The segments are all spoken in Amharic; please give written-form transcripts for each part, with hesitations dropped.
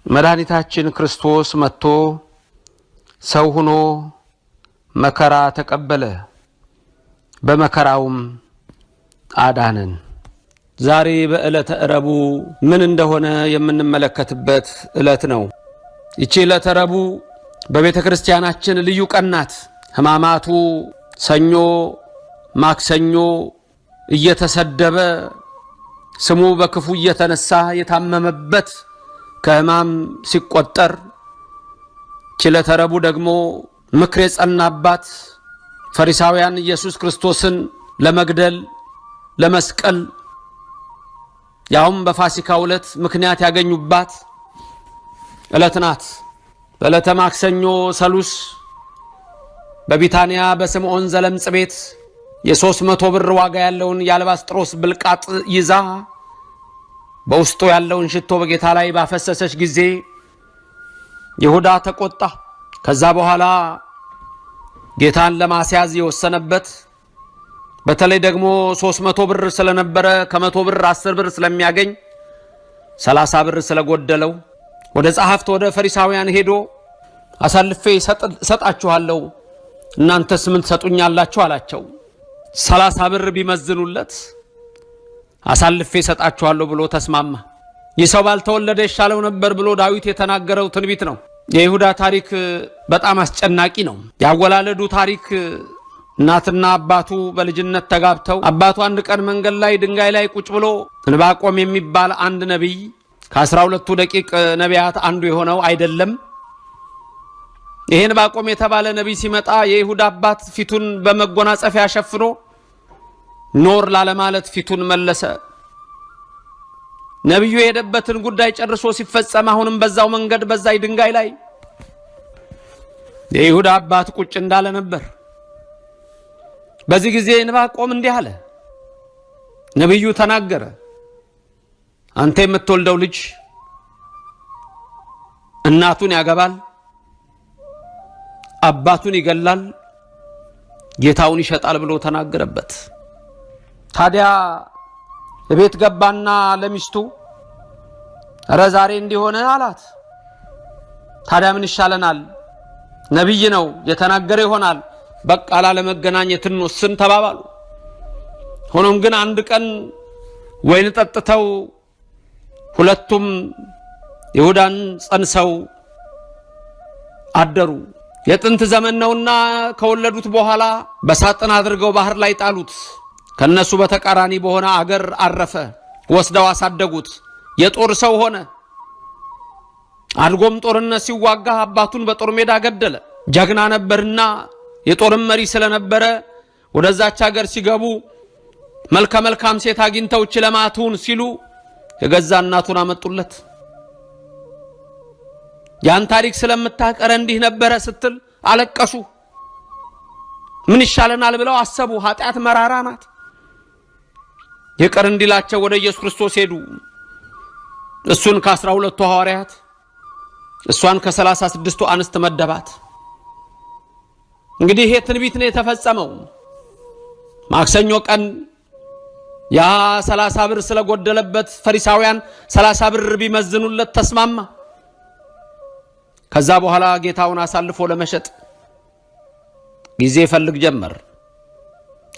መድኃኒታችን ክርስቶስ መጥቶ ሰው ሆኖ መከራ ተቀበለ፣ በመከራውም አዳነን። ዛሬ በዕለተ ረቡዕ ምን እንደሆነ የምንመለከትበት ዕለት ነው። ይቺ ዕለተ ረቡዕ በቤተ ክርስቲያናችን ልዩ ቀን ናት። ሕማማቱ ሰኞ፣ ማክሰኞ እየተሰደበ ስሙ በክፉ እየተነሳ የታመመበት ከሕማም ሲቆጠር፣ ይቺ ዕለተ ረቡዕ ደግሞ ምክር የጸናባት ፈሪሳውያን ኢየሱስ ክርስቶስን ለመግደል ለመስቀል ያውም በፋሲካው ዕለት ምክንያት ያገኙባት ዕለት ናት። በዕለተ ማክሰኞ ሰሉስ በቢታንያ በስምዖን ዘለምጽ ቤት የ300 ብር ዋጋ ያለውን የአልባስጥሮስ ብልቃጥ ይዛ በውስጡ ያለውን ሽቶ በጌታ ላይ ባፈሰሰች ጊዜ ይሁዳ ተቆጣ። ከዛ በኋላ ጌታን ለማስያዝ የወሰነበት በተለይ ደግሞ 300 ብር ስለነበረ ከ100 ብር 10 ብር ስለሚያገኝ 30 ብር ስለጎደለው ወደ ጸሐፍት ወደ ፈሪሳውያን ሄዶ አሳልፌ ሰጣችኋለሁ እናንተስ ምን ትሰጡኛላችሁ አላቸው። 30 ብር ቢመዝኑለት አሳልፌ ሰጣችኋለሁ ብሎ ተስማማ። ይህ ሰው ባልተወለደ ይሻለው ነበር ብሎ ዳዊት የተናገረው ትንቢት ነው። የይሁዳ ታሪክ በጣም አስጨናቂ ነው። ያወላለዱ ታሪክ እናትና አባቱ በልጅነት ተጋብተው አባቱ አንድ ቀን መንገድ ላይ ድንጋይ ላይ ቁጭ ብሎ ዕንባቆም የሚባል አንድ ነቢይ ከ12ቱ ደቂቅ ነቢያት አንዱ የሆነው አይደለም። ይሄ ዕንባቆም የተባለ ነቢይ ሲመጣ የይሁዳ አባት ፊቱን በመጎናጸፊያ ሸፍኖ ኖር ላለማለት ፊቱን መለሰ። ነቢዩ የሄደበትን ጉዳይ ጨርሶ ሲፈጸም አሁንም በዛው መንገድ በዛይ ድንጋይ ላይ የይሁዳ አባት ቁጭ እንዳለ ነበር። በዚህ ጊዜ ዕንባቆም እንዲህ አለ። ነቢዩ ተናገረ። አንተ የምትወልደው ልጅ እናቱን ያገባል፣ አባቱን ይገላል፣ ጌታውን ይሸጣል ብሎ ተናገረበት። ታዲያ ቤት ገባና ለሚስቱ ኧረ ዛሬ እንዲሆነ አላት። ታዲያ ምን ይሻለናል? ነቢይ ነው የተናገረ ይሆናል፣ በቃ ላለመገናኘት እንወስን ተባባሉ። ሆኖም ግን አንድ ቀን ወይን ጠጥተው ሁለቱም ይሁዳን ጸንሰው አደሩ። የጥንት ዘመን ነውና ከወለዱት በኋላ በሳጥን አድርገው ባህር ላይ ጣሉት። ከነሱ በተቃራኒ በሆነ አገር አረፈ። ወስደው አሳደጉት። የጦር ሰው ሆነ። አድጎም ጦርነት ሲዋጋ አባቱን በጦር ሜዳ ገደለ። ጀግና ነበርና የጦርም መሪ ስለነበረ ወደዛች ሀገር ሲገቡ መልከ መልካም ሴት አግኝተው ለማቱን ሲሉ የገዛ እናቱን አመጡለት። ያን ታሪክ ስለምታቀረ እንዲህ ነበረ ስትል አለቀሱ። ምን ይሻለናል ብለው አሰቡ። ኃጢአት መራራ ናት። ይቅር እንዲላቸው ወደ ኢየሱስ ክርስቶስ ሄዱ። እሱን ከ12ቱ ሐዋርያት እሷን ከ36ቱ አንስት መደባት። እንግዲህ ይሄ ትንቢት ነው የተፈጸመው። ማክሰኞ ቀን ያ 30 ብር ስለጎደለበት ፈሪሳውያን 30 ብር ቢመዝኑለት ተስማማ። ከዛ በኋላ ጌታውን አሳልፎ ለመሸጥ ጊዜ ፈልግ ጀመር።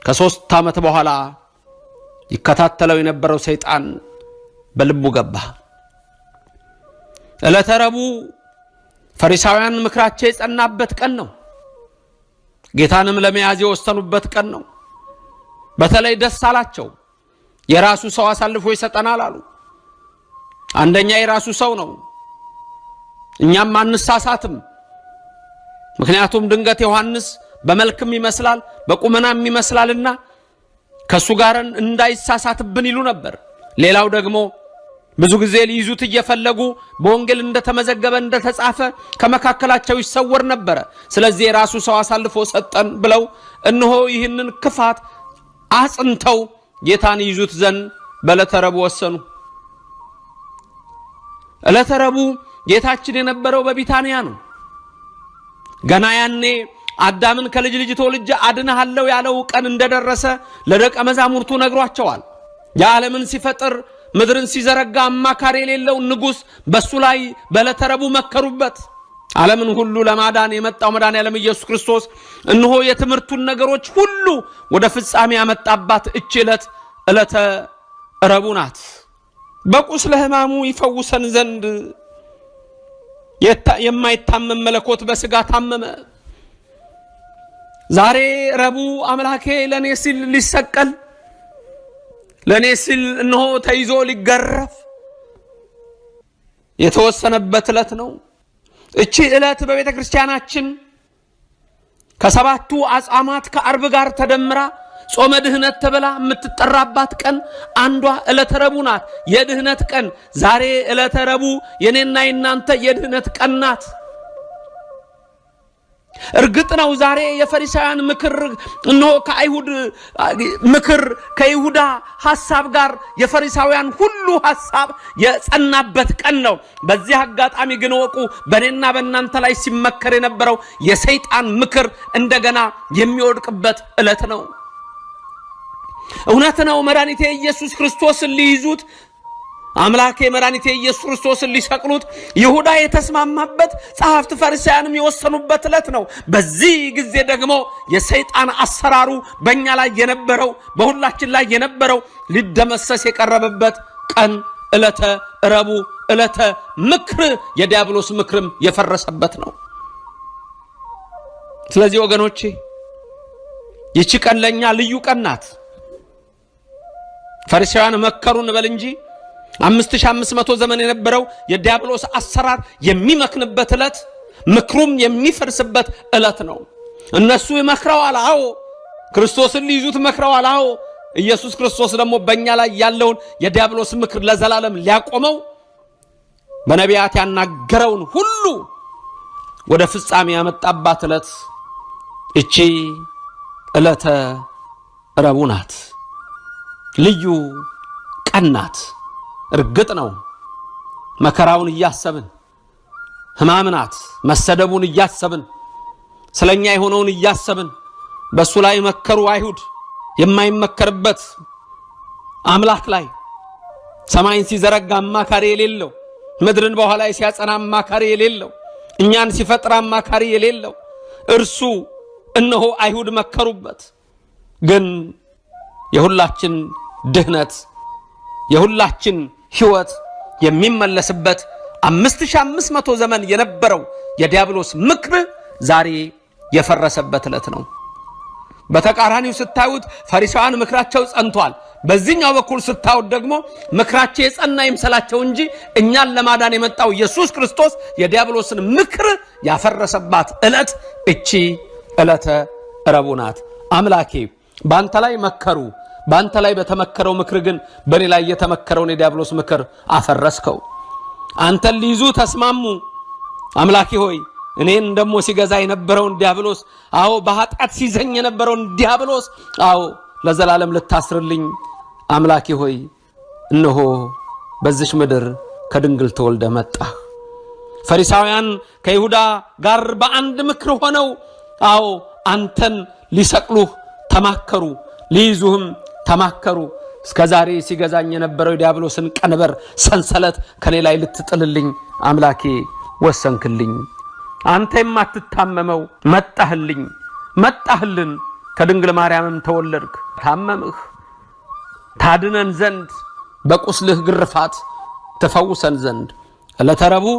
ከ3 ዓመት በኋላ ይከታተለው የነበረው ሰይጣን በልቡ ገባ። ዕለተ ረቡዕ ፈሪሳውያን ምክራቸው የጸናበት ቀን ነው። ጌታንም ለመያዝ የወሰኑበት ቀን ነው። በተለይ ደስ አላቸው። የራሱ ሰው አሳልፎ ይሰጠናል አሉ። አንደኛ የራሱ ሰው ነው፣ እኛም አንሳሳትም። ምክንያቱም ድንገት ዮሐንስ በመልክም ይመስላል በቁመናም ይመስላልና ከሱ ጋር እንዳይሳሳትብን ይሉ ነበር። ሌላው ደግሞ ብዙ ጊዜ ሊይዙት እየፈለጉ በወንጌል እንደተመዘገበ እንደተጻፈ ከመካከላቸው ይሰወር ነበር። ስለዚህ የራሱ ሰው አሳልፎ ሰጠን ብለው እነሆ ይህንን ክፋት አጽንተው ጌታን ይዙት ዘንድ በዕለተ ረቡዕ ወሰኑ። ዕለተ ረቡዕ ጌታችን የነበረው በቢታንያ ነው። ገና ያኔ አዳምን ከልጅ ልጅ ተወልጄ አድንሃለሁ ያለው ቀን እንደደረሰ ለደቀ መዛሙርቱ ነግሯቸዋል። የዓለምን ሲፈጥር ምድርን ሲዘረጋ አማካሪ የሌለው ንጉሥ በሱ ላይ በዕለተ ረቡዕ መከሩበት። ዓለምን ሁሉ ለማዳን የመጣው መድኃኔዓለም ኢየሱስ ክርስቶስ እነሆ የትምህርቱን ነገሮች ሁሉ ወደ ፍጻሜ ያመጣባት እቺ ዕለተ ረቡዕ ናት። በቁስለ ሕማሙ ይፈውሰን ዘንድ የማይታመም መለኮት በሥጋ ታመመ። ዛሬ ረቡዕ አምላኬ ለኔ ሲል ሊሰቀል ለኔ ሲል እነሆ ተይዞ ሊገረፍ የተወሰነበት ዕለት ነው። እቺ ዕለት በቤተ ክርስቲያናችን ከሰባቱ አጽዋማት ከአርብ ጋር ተደምራ ጾመ ድህነት ተብላ የምትጠራባት ቀን አንዷ ዕለተ ረቡዕ ናት። የድህነት ቀን ዛሬ ዕለተ ረቡዕ የኔና የናንተ የድህነት ቀን ናት። እርግጥ ነው ዛሬ የፈሪሳውያን ምክር እነሆ ከአይሁድ ምክር ከይሁዳ ሐሳብ ጋር የፈሪሳውያን ሁሉ ሐሳብ የጸናበት ቀን ነው። በዚህ አጋጣሚ ግን ወቁ በኔና በእናንተ ላይ ሲመከር የነበረው የሰይጣን ምክር እንደገና የሚወድቅበት ዕለት ነው። እውነት ነው። መድኃኒቴ ኢየሱስ ክርስቶስን ሊይዙት አምላኬ መድኃኒቴ ኢየሱስ ክርስቶስን ሊሰቅሉት ይሁዳ የተስማማበት ጸሐፍት ፈሪሳውያንም የወሰኑበት ዕለት ነው። በዚህ ጊዜ ደግሞ የሰይጣን አሰራሩ በእኛ ላይ የነበረው በሁላችን ላይ የነበረው ሊደመሰስ የቀረበበት ቀን ዕለተ ረቡዕ ዕለተ ምክር የዲያብሎስ ምክርም የፈረሰበት ነው። ስለዚህ ወገኖቼ ይቺ ቀን ለኛ ልዩ ቀን ናት። ፈሪሳውያን መከሩን በል እንጂ 5500 ዘመን የነበረው የዲያብሎስ አሰራር የሚመክንበት ዕለት ምክሩም የሚፈርስበት ዕለት ነው። እነሱ መክረዋል፣ አዎ ክርስቶስን ሊይዙት መክረዋል፣ አዎ ኢየሱስ ክርስቶስ ደግሞ በእኛ ላይ ያለውን የዲያብሎስ ምክር ለዘላለም ሊያቆመው በነቢያት ያናገረውን ሁሉ ወደ ፍጻሜ ያመጣባት ዕለት እቺ ዕለተ ረቡዕ ናት። ልዩ ቀን ናት። እርግጥ ነው መከራውን እያሰብን ሕማም ናት። መሰደቡን እያሰብን ስለኛ የሆነውን እያሰብን በሱ ላይ መከሩ አይሁድ የማይመከርበት አምላክ ላይ ሰማይን ሲዘረጋ አማካሪ የሌለው ምድርን በኋላ ሲያጸና አማካሪ የሌለው እኛን ሲፈጥር አማካሪ የሌለው እርሱ እነሆ አይሁድ መከሩበት። ግን የሁላችን ድህነት የሁላችን ሕይወት የሚመለስበት 5500 ዘመን የነበረው የዲያብሎስ ምክር ዛሬ የፈረሰበት ዕለት ነው። በተቃራኒው ስታዩት ፈሪሳውያን ምክራቸው ጸንቷል። በዚህኛው በኩል ስታዩት ደግሞ ምክራቸው የጸና ይምሰላቸው እንጂ እኛን ለማዳን የመጣው ኢየሱስ ክርስቶስ የዲያብሎስን ምክር ያፈረሰባት ዕለት እቺ ዕለተ ረቡዕ ናት። አምላኬ ባንተ ላይ መከሩ፣ ባንተ ላይ በተመከረው ምክር ግን በኔ ላይ የተመከረውን የዲያብሎስ ምክር አፈረስከው። አንተን ሊይዙ ተስማሙ። አምላኬ ሆይ እኔን ደሞ ሲገዛ የነበረውን ዲያብሎስ፣ አዎ በኃጢአት ሲዘኝ የነበረውን ዲያብሎስ አዎ ለዘላለም ልታስርልኝ አምላኬ ሆይ እነሆ በዚች ምድር ከድንግል ተወልደ መጣህ። ፈሪሳውያን ከይሁዳ ጋር በአንድ ምክር ሆነው አዎ አንተን ሊሰቅሉህ ተማከሩ፣ ሊይዙህም ተማከሩ። እስከዛሬ ሲገዛኝ የነበረው ዲያብሎስን ቀንበር ሰንሰለት ከኔ ላይ ልትጥልልኝ አምላኬ ወሰንክልኝ። አንተ የማትታመመው መጣህልን፣ ከድንግል ማርያምም ተወለድክ። ታመምህ ታድነን ዘንድ በቁስልህ ግርፋት ተፈውሰን ዘንድ። ዕለተ ረቡዕ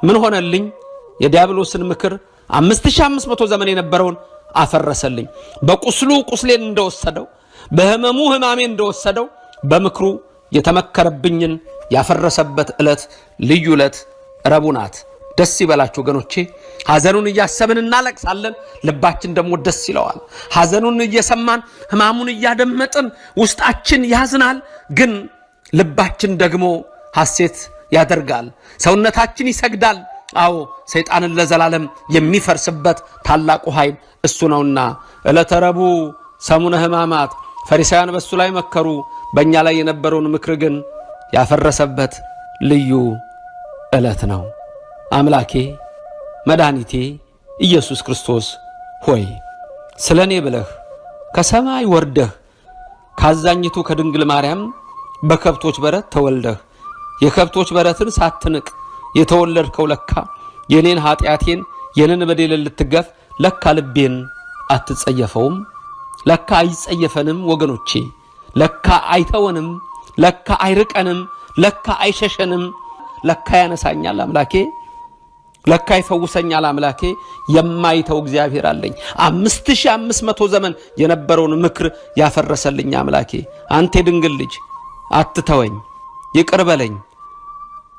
ምን ሆነልኝ? የዲያብሎስን ምክር 5500 ዘመን የነበረውን አፈረሰልኝ። በቁስሉ ቁስሌን እንደወሰደው በህመሙ ህማሜን እንደወሰደው በምክሩ የተመከረብኝን ያፈረሰበት ዕለት ልዩ ዕለት ረቡዕ ናት። ደስ ይበላችሁ ወገኖቼ። ሐዘኑን እያሰብን እናለቅሳለን፣ ልባችን ደግሞ ደስ ይለዋል። ሐዘኑን እየሰማን ህማሙን እያደመጥን ውስጣችን ያዝናል፣ ግን ልባችን ደግሞ ሐሴት ያደርጋል፣ ሰውነታችን ይሰግዳል። አዎ ሰይጣንን ለዘላለም የሚፈርስበት ታላቁ ኃይል እሱ ነውና ዕለተ ረቡዕ ሰሙነ ሕማማት ፈሪሳውያን በሱ ላይ መከሩ፣ በእኛ ላይ የነበረውን ምክር ግን ያፈረሰበት ልዩ ዕለት ነው። አምላኬ መድኃኒቴ ኢየሱስ ክርስቶስ ሆይ ስለኔ ብለህ ከሰማይ ወርደህ ካዛኝቱ ከድንግል ማርያም በከብቶች በረት ተወልደህ የከብቶች በረትን ሳትንቅ የተወለድከው ለካ የኔን ኃጢአቴን የኔን በደሌን ልትገፍ ለካ ልቤን አትጸየፈውም። ለካ አይጸየፈንም ወገኖቼ። ለካ አይተወንም። ለካ አይርቀንም። ለካ አይሸሸንም። ለካ ያነሳኛል አምላኬ። ለካ ይፈውሰኛል አምላኬ። የማይተው እግዚአብሔር አለኝ። 5500 ዘመን የነበረውን ምክር ያፈረሰልኝ አምላኬ። አንተ ድንግል ልጅ አትተወኝ፣ ይቅር በለኝ።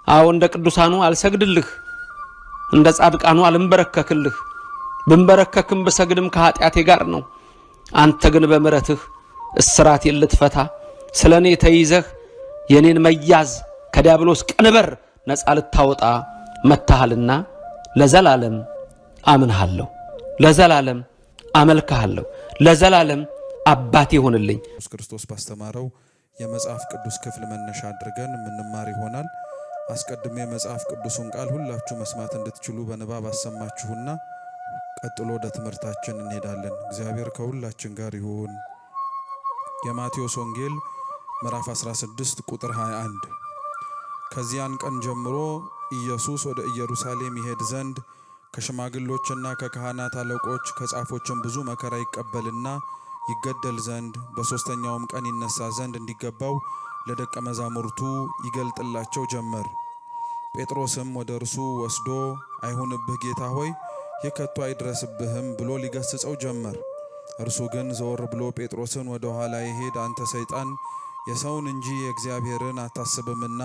አዎ እንደ ቅዱሳኑ አልሰግድልህ፣ እንደ ጻድቃኑ አልንበረከክልህ። ብንበረከክም ብሰግድም ከኃጢአቴ ጋር ነው። አንተ ግን በምሕረትህ እስራቴን ልትፈታ ስለኔ ተይዘህ የኔን መያዝ ከዲያብሎስ ቀንበር ነፃ ልታወጣ መታሃልና ለዘላለም አምንሃለሁ፣ ለዘላለም አመልክሃለሁ፣ ለዘላለም አባቴ ሆንልኝ። ኢየሱስ ክርስቶስ ባስተማረው የመጽሐፍ ቅዱስ ክፍል መነሻ አድርገን የምንማር ይሆናል። አስቀድሜ የመጽሐፍ ቅዱሱን ቃል ሁላችሁ መስማት እንድትችሉ በንባብ አሰማችሁና ቀጥሎ ወደ ትምህርታችን እንሄዳለን። እግዚአብሔር ከሁላችን ጋር ይሁን። የማቴዎስ ወንጌል ምዕራፍ 16 ቁጥር 21 ከዚያን ቀን ጀምሮ ኢየሱስ ወደ ኢየሩሳሌም ይሄድ ዘንድ ከሽማግሎችና ከካህናት አለቆች ከጻፎችም ብዙ መከራ ይቀበልና ይገደል ዘንድ በሦስተኛውም ቀን ይነሳ ዘንድ እንዲገባው ለደቀ መዛሙርቱ ይገልጥላቸው ጀመር። ጴጥሮስም ወደ እርሱ ወስዶ አይሁንብህ ጌታ ሆይ ይህ ከቶ አይድረስብህም ብሎ ሊገስጸው ጀመር። እርሱ ግን ዘወር ብሎ ጴጥሮስን ወደ ኋላ ይሄድ፣ አንተ ሰይጣን የሰውን እንጂ የእግዚአብሔርን አታስብምና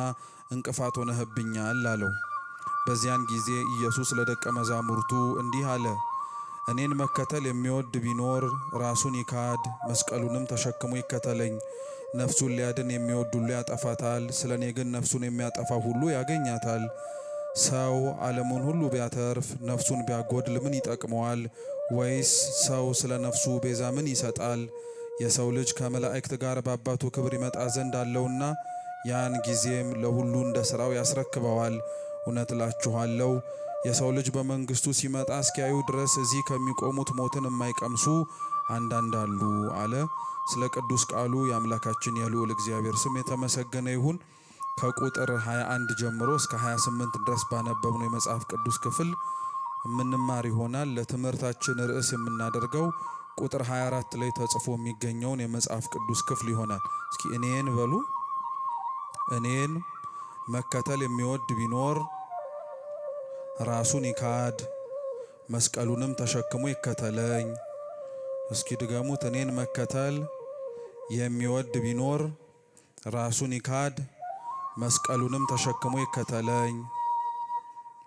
እንቅፋት ሆነህብኛል አለው። በዚያን ጊዜ ኢየሱስ ለደቀ መዛሙርቱ እንዲህ አለ፣ እኔን መከተል የሚወድ ቢኖር ራሱን ይካድ፣ መስቀሉንም ተሸክሞ ይከተለኝ። ነፍሱን ሊያድን የሚወድ ሁሉ ያጠፋታል፣ ስለ እኔ ግን ነፍሱን የሚያጠፋ ሁሉ ያገኛታል። ሰው ዓለሙን ሁሉ ቢያተርፍ ነፍሱን ቢያጎድል ምን ይጠቅመዋል? ወይስ ሰው ስለ ነፍሱ ቤዛ ምን ይሰጣል? የሰው ልጅ ከመላእክት ጋር በአባቱ ክብር ይመጣ ዘንድ አለውና ያን ጊዜም ለሁሉ እንደ ሥራው ያስረክበዋል። እውነት እላችኋለሁ የሰው ልጅ በመንግሥቱ ሲመጣ እስኪያዩ ድረስ እዚህ ከሚቆሙት ሞትን የማይቀምሱ አንዳንድ አሉ አለ። ስለ ቅዱስ ቃሉ የአምላካችን የልዑል እግዚአብሔር ስም የተመሰገነ ይሁን። ከቁጥር 21 ጀምሮ እስከ 28 ድረስ ባነበብነው የመጽሐፍ ቅዱስ ክፍል የምንማር ይሆናል። ለትምህርታችን ርዕስ የምናደርገው ቁጥር 24 ላይ ተጽፎ የሚገኘውን የመጽሐፍ ቅዱስ ክፍል ይሆናል። እስኪ እኔን በሉ። እኔን መከተል የሚወድ ቢኖር ራሱን ይካድ፣ መስቀሉንም ተሸክሞ ይከተለኝ። እስኪ ድገሙት። እኔን መከተል የሚወድ ቢኖር ራሱን ይካድ፣ መስቀሉንም ተሸክሞ ይከተለኝ።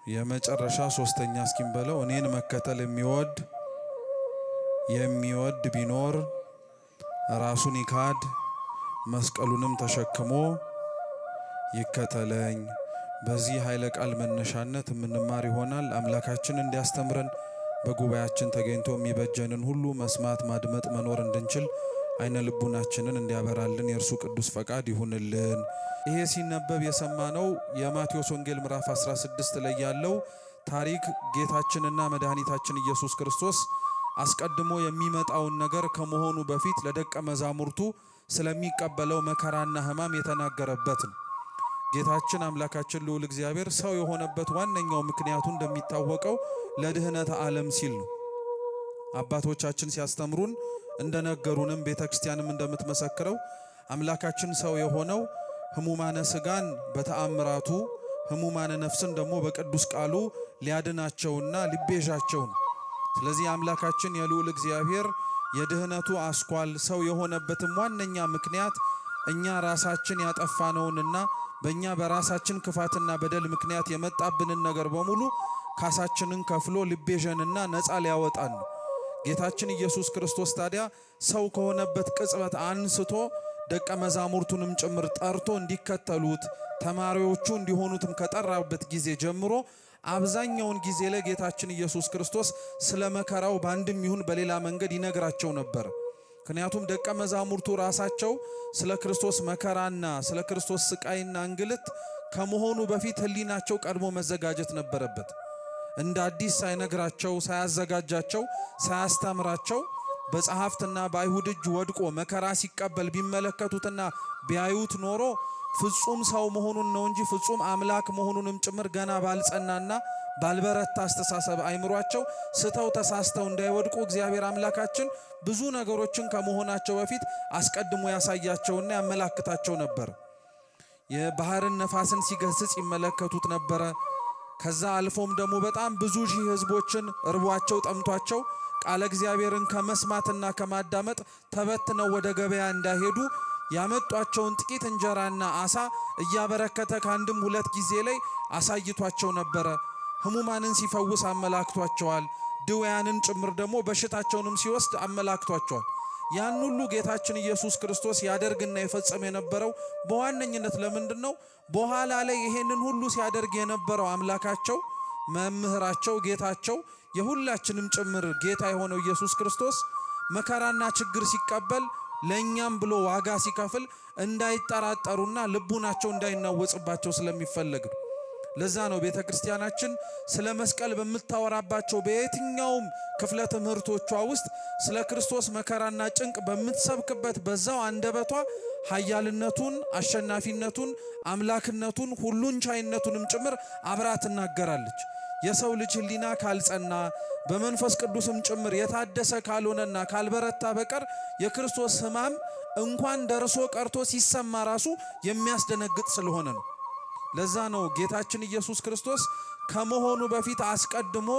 የመጨረሻ ሶስተኛ እስኪም በለው። እኔን መከተል የሚወድ ቢኖር ራሱን ይካድ፣ መስቀሉንም ተሸክሞ ይከተለኝ። በዚህ ኃይለ ቃል መነሻነት የምንማር ይሆናል። አምላካችን እንዲያስተምረን በጉባኤያችን ተገኝቶ የሚበጀንን ሁሉ መስማት፣ ማድመጥ፣ መኖር እንድንችል አይነ ልቡናችንን እንዲያበራልን የእርሱ ቅዱስ ፈቃድ ይሁንልን። ይሄ ሲነበብ የሰማነው የማቴዎስ ወንጌል ምዕራፍ 16 ላይ ያለው ታሪክ ጌታችንና መድኃኒታችን ኢየሱስ ክርስቶስ አስቀድሞ የሚመጣውን ነገር ከመሆኑ በፊት ለደቀ መዛሙርቱ ስለሚቀበለው መከራና ሕማም የተናገረበት ነው። ጌታችን አምላካችን ልዑል እግዚአብሔር ሰው የሆነበት ዋነኛው ምክንያቱ እንደሚታወቀው ለድህነተ ዓለም ሲል ነው። አባቶቻችን ሲያስተምሩን እንደነገሩንም ቤተ ክርስቲያንም እንደምትመሰክረው አምላካችን ሰው የሆነው ሕሙማነ ሥጋን በተአምራቱ ሕሙማነ ነፍስን ደግሞ በቅዱስ ቃሉ ሊያድናቸውና ሊቤዣቸው ነው። ስለዚህ አምላካችን የልዑል እግዚአብሔር የድህነቱ አስኳል ሰው የሆነበትም ዋነኛ ምክንያት እኛ ራሳችን ያጠፋነውንና በእኛ በራሳችን ክፋትና በደል ምክንያት የመጣብንን ነገር በሙሉ ካሳችንን ከፍሎ ሊቤዠንና ነፃ ሊያወጣን ነው። ጌታችን ኢየሱስ ክርስቶስ ታዲያ ሰው ከሆነበት ቅጽበት አንስቶ ደቀ መዛሙርቱንም ጭምር ጠርቶ እንዲከተሉት ተማሪዎቹ እንዲሆኑትም ከጠራበት ጊዜ ጀምሮ አብዛኛውን ጊዜ ላይ ጌታችን ኢየሱስ ክርስቶስ ስለ መከራው በአንድም ይሁን በሌላ መንገድ ይነግራቸው ነበር። ምክንያቱም ደቀ መዛሙርቱ ራሳቸው ስለ ክርስቶስ መከራና ስለ ክርስቶስ ስቃይና እንግልት ከመሆኑ በፊት ሕሊናቸው ቀድሞ መዘጋጀት ነበረበት። እንደ አዲስ ሳይነግራቸው፣ ሳያዘጋጃቸው፣ ሳያስተምራቸው በጸሐፍትና በአይሁድ እጅ ወድቆ መከራ ሲቀበል ቢመለከቱትና ቢያዩት ኖሮ ፍጹም ሰው መሆኑን ነው እንጂ ፍጹም አምላክ መሆኑንም ጭምር ገና ባልጸናና ባልበረታ አስተሳሰብ አይምሯቸው ስተው ተሳስተው እንዳይወድቁ እግዚአብሔር አምላካችን ብዙ ነገሮችን ከመሆናቸው በፊት አስቀድሞ ያሳያቸውና ያመላክታቸው ነበር። የባህርን ነፋስን ሲገስጽ ይመለከቱት ነበረ። ከዛ አልፎም ደግሞ በጣም ብዙ ሺህ ሕዝቦችን እርቧቸው ጠምቷቸው ቃለ እግዚአብሔርን ከመስማትና ከማዳመጥ ተበትነው ወደ ገበያ እንዳይሄዱ ያመጧቸውን ጥቂት እንጀራና አሳ እያበረከተ ከአንድም ሁለት ጊዜ ላይ አሳይቷቸው ነበረ። ሕሙማንን ሲፈውስ አመላክቷቸዋል። ድውያንን ጭምር ደግሞ በሽታቸውንም ሲወስድ አመላክቷቸዋል። ያን ሁሉ ጌታችን ኢየሱስ ክርስቶስ ያደርግና ይፈጸም የነበረው በዋነኝነት ለምንድን ነው? በኋላ ላይ ይሄንን ሁሉ ሲያደርግ የነበረው አምላካቸው፣ መምህራቸው፣ ጌታቸው የሁላችንም ጭምር ጌታ የሆነው ኢየሱስ ክርስቶስ መከራና ችግር ሲቀበል ለእኛም ብሎ ዋጋ ሲከፍል እንዳይጠራጠሩና ልቡናቸው እንዳይናወጽባቸው ስለሚፈለግ ነው። ለዛ ነው ቤተ ክርስቲያናችን ስለ መስቀል በምታወራባቸው በየትኛውም ክፍለ ትምህርቶቿ ውስጥ ስለ ክርስቶስ መከራና ጭንቅ በምትሰብክበት በዛው አንደበቷ ኃያልነቱን፣ አሸናፊነቱን፣ አምላክነቱን፣ ሁሉን ቻይነቱንም ጭምር አብራ ትናገራለች። የሰው ልጅ ሕሊና ካልጸና በመንፈስ ቅዱስም ጭምር የታደሰ ካልሆነና ካልበረታ በቀር የክርስቶስ ሕማም እንኳን ደርሶ ቀርቶ ሲሰማ ራሱ የሚያስደነግጥ ስለሆነ ነው። ለዛ ነው ጌታችን ኢየሱስ ክርስቶስ ከመሆኑ በፊት አስቀድሞ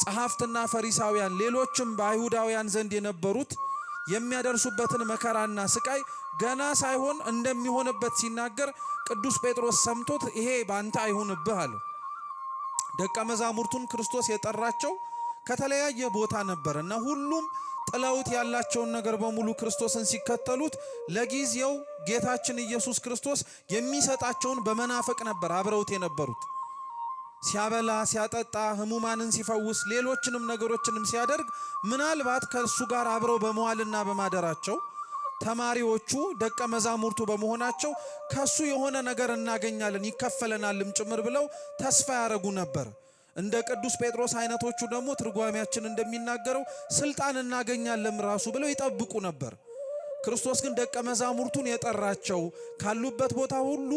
ጸሐፍትና ፈሪሳውያን ሌሎችም በአይሁዳውያን ዘንድ የነበሩት የሚያደርሱበትን መከራና ስቃይ ገና ሳይሆን እንደሚሆንበት ሲናገር ቅዱስ ጴጥሮስ ሰምቶት ይሄ ባንተ አይሁንብህ አለው። ደቀ መዛሙርቱን ክርስቶስ የጠራቸው ከተለያየ ቦታ ነበር እና ሁሉም ጥለውት ያላቸውን ነገር በሙሉ ክርስቶስን ሲከተሉት ለጊዜው ጌታችን ኢየሱስ ክርስቶስ የሚሰጣቸውን በመናፈቅ ነበር አብረውት የነበሩት። ሲያበላ ሲያጠጣ፣ ሕሙማንን ሲፈውስ፣ ሌሎችንም ነገሮችንም ሲያደርግ ምናልባት ከእሱ ጋር አብረው በመዋልና በማደራቸው ተማሪዎቹ ደቀ መዛሙርቱ በመሆናቸው ከሱ የሆነ ነገር እናገኛለን ይከፈለናልም ጭምር ብለው ተስፋ ያደረጉ ነበር። እንደ ቅዱስ ጴጥሮስ አይነቶቹ ደግሞ ትርጓሜያችን እንደሚናገረው ስልጣን እናገኛለን ራሱ ብለው ይጠብቁ ነበር። ክርስቶስ ግን ደቀ መዛሙርቱን የጠራቸው ካሉበት ቦታ ሁሉ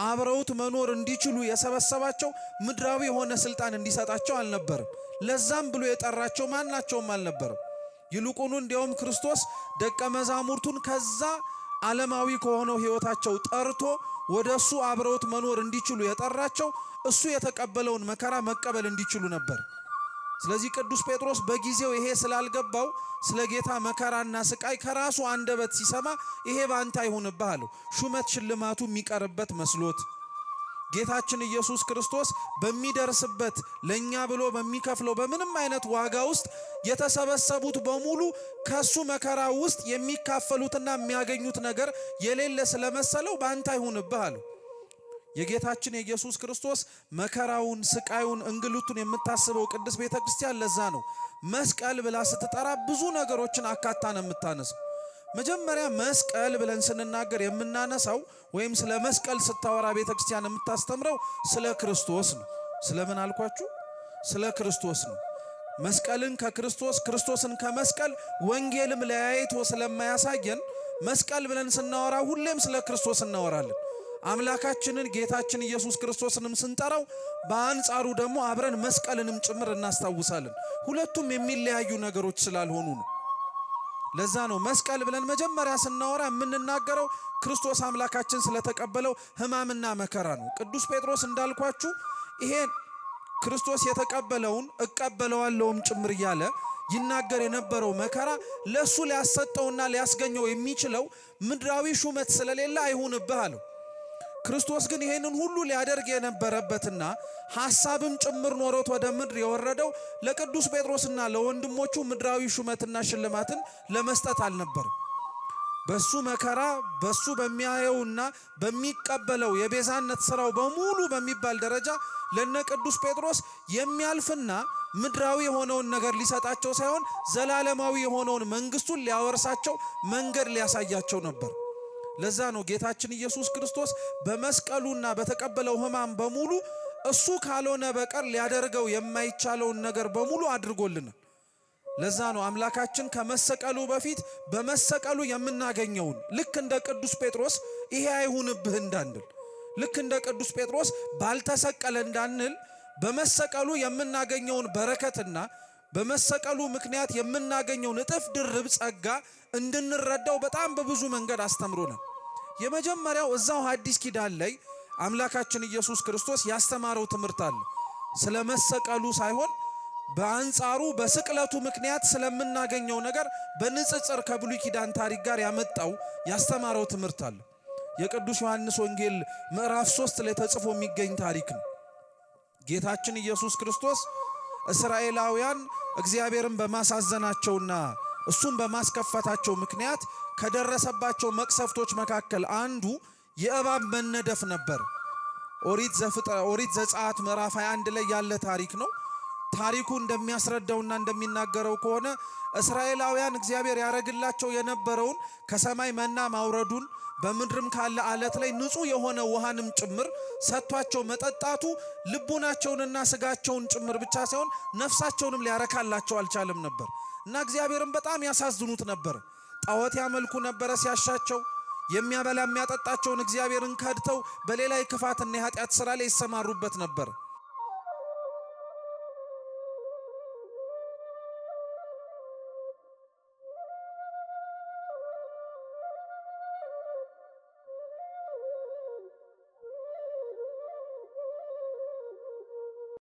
አብረውት መኖር እንዲችሉ የሰበሰባቸው ምድራዊ የሆነ ስልጣን እንዲሰጣቸው አልነበርም። ለዛም ብሎ የጠራቸው ማናቸውም አልነበርም። ይልቁኑ እንዲያውም ክርስቶስ ደቀ መዛሙርቱን ከዛ ዓለማዊ ከሆነው ሕይወታቸው ጠርቶ ወደ እሱ አብረውት መኖር እንዲችሉ የጠራቸው እሱ የተቀበለውን መከራ መቀበል እንዲችሉ ነበር። ስለዚህ ቅዱስ ጴጥሮስ በጊዜው ይሄ ስላልገባው ስለ ጌታ መከራና ስቃይ ከራሱ አንደበት ሲሰማ ይሄ ባንተ አይሁንብህ አለው። ሹመት ሽልማቱ የሚቀርበት መስሎት ጌታችን ኢየሱስ ክርስቶስ በሚደርስበት ለኛ ብሎ በሚከፍለው በምንም አይነት ዋጋ ውስጥ የተሰበሰቡት በሙሉ ከሱ መከራ ውስጥ የሚካፈሉትና የሚያገኙት ነገር የሌለ ስለመሰለው ባንተ አይሁንብህ አለው። የጌታችን የኢየሱስ ክርስቶስ መከራውን፣ ስቃዩን፣ እንግልቱን የምታስበው ቅድስት ቤተ ክርስቲያን ለዛ ነው መስቀል ብላ ስትጠራ ብዙ ነገሮችን አካታ ነው የምታነሳው። መጀመሪያ መስቀል ብለን ስንናገር የምናነሳው ወይም ስለ መስቀል ስታወራ ቤተ ክርስቲያን የምታስተምረው ስለ ክርስቶስ ነው። ስለምን አልኳችሁ? ስለ ክርስቶስ ነው። መስቀልን ከክርስቶስ ክርስቶስን ከመስቀል ወንጌልም ለያይቶ ስለማያሳየን መስቀል ብለን ስናወራ ሁሌም ስለ ክርስቶስ እናወራለን። አምላካችንን ጌታችን ኢየሱስ ክርስቶስንም ስንጠራው በአንጻሩ ደግሞ አብረን መስቀልንም ጭምር እናስታውሳለን። ሁለቱም የሚለያዩ ነገሮች ስላልሆኑ ነው። ለዛ ነው መስቀል ብለን መጀመሪያ ስናወራ የምንናገረው ክርስቶስ አምላካችን ስለተቀበለው ሕማምና መከራ ነው። ቅዱስ ጴጥሮስ እንዳልኳችሁ ይሄ ክርስቶስ የተቀበለውን እቀበለዋለሁም ጭምር እያለ ይናገር የነበረው መከራ ለሱ ሊያሰጠውና ሊያስገኘው የሚችለው ምድራዊ ሹመት ስለሌለ አይሁንብህ አለው። ክርስቶስ ግን ይሄንን ሁሉ ሊያደርግ የነበረበትና ሐሳብም ጭምር ኖሮት ወደ ምድር የወረደው ለቅዱስ ጴጥሮስና ለወንድሞቹ ምድራዊ ሹመትና ሽልማትን ለመስጠት አልነበርም። በሱ መከራ በሱ በሚያየውና በሚቀበለው የቤዛነት ሥራው በሙሉ በሚባል ደረጃ ለነ ቅዱስ ጴጥሮስ የሚያልፍና ምድራዊ የሆነውን ነገር ሊሰጣቸው ሳይሆን ዘላለማዊ የሆነውን መንግስቱን ሊያወርሳቸው መንገድ ሊያሳያቸው ነበር። ለዛ ነው ጌታችን ኢየሱስ ክርስቶስ በመስቀሉና በተቀበለው ሕማም በሙሉ እሱ ካልሆነ በቀር ሊያደርገው የማይቻለውን ነገር በሙሉ አድርጎልናል። ለዛ ነው አምላካችን ከመሰቀሉ በፊት በመሰቀሉ የምናገኘውን ልክ እንደ ቅዱስ ጴጥሮስ ይሄ አይሁንብህ እንዳንል፣ ልክ እንደ ቅዱስ ጴጥሮስ ባልተሰቀለ እንዳንል በመሰቀሉ የምናገኘውን በረከትና በመሰቀሉ ምክንያት የምናገኘውን እጥፍ ድርብ ጸጋ እንድንረዳው በጣም በብዙ መንገድ አስተምሮናል። የመጀመሪያው እዛው ሐዲስ ኪዳን ላይ አምላካችን ኢየሱስ ክርስቶስ ያስተማረው ትምህርት አለ። ስለ መሰቀሉ ሳይሆን በአንጻሩ በስቅለቱ ምክንያት ስለምናገኘው ነገር በንጽጽር ከብሉይ ኪዳን ታሪክ ጋር ያመጣው ያስተማረው ትምህርት አለ። የቅዱስ ዮሐንስ ወንጌል ምዕራፍ 3 ላይ ተጽፎ የሚገኝ ታሪክ ነው። ጌታችን ኢየሱስ ክርስቶስ እስራኤላውያን እግዚአብሔርን በማሳዘናቸውና እሱን በማስከፋታቸው ምክንያት ከደረሰባቸው መቅሰፍቶች መካከል አንዱ የእባብ መነደፍ ነበር። ኦሪት ዘጸአት ምዕራፍ 21 ላይ ያለ ታሪክ ነው። ታሪኩ እንደሚያስረዳውና እንደሚናገረው ከሆነ እስራኤላውያን እግዚአብሔር ያረግላቸው የነበረውን ከሰማይ መና ማውረዱን በምድርም ካለ አለት ላይ ንጹህ የሆነ ውሃንም ጭምር ሰጥቷቸው መጠጣቱ ልቡናቸውንና ስጋቸውን ጭምር ብቻ ሳይሆን ነፍሳቸውንም ሊያረካላቸው አልቻለም ነበር እና እግዚአብሔርን በጣም ያሳዝኑት ነበር። ጣዖት ያመልኩ ነበረ ሲያሻቸው። የሚያበላ የሚያጠጣቸውን እግዚአብሔርን ከድተው በሌላ የክፋትና የኃጢአት ሥራ ላይ ይሰማሩበት ነበር።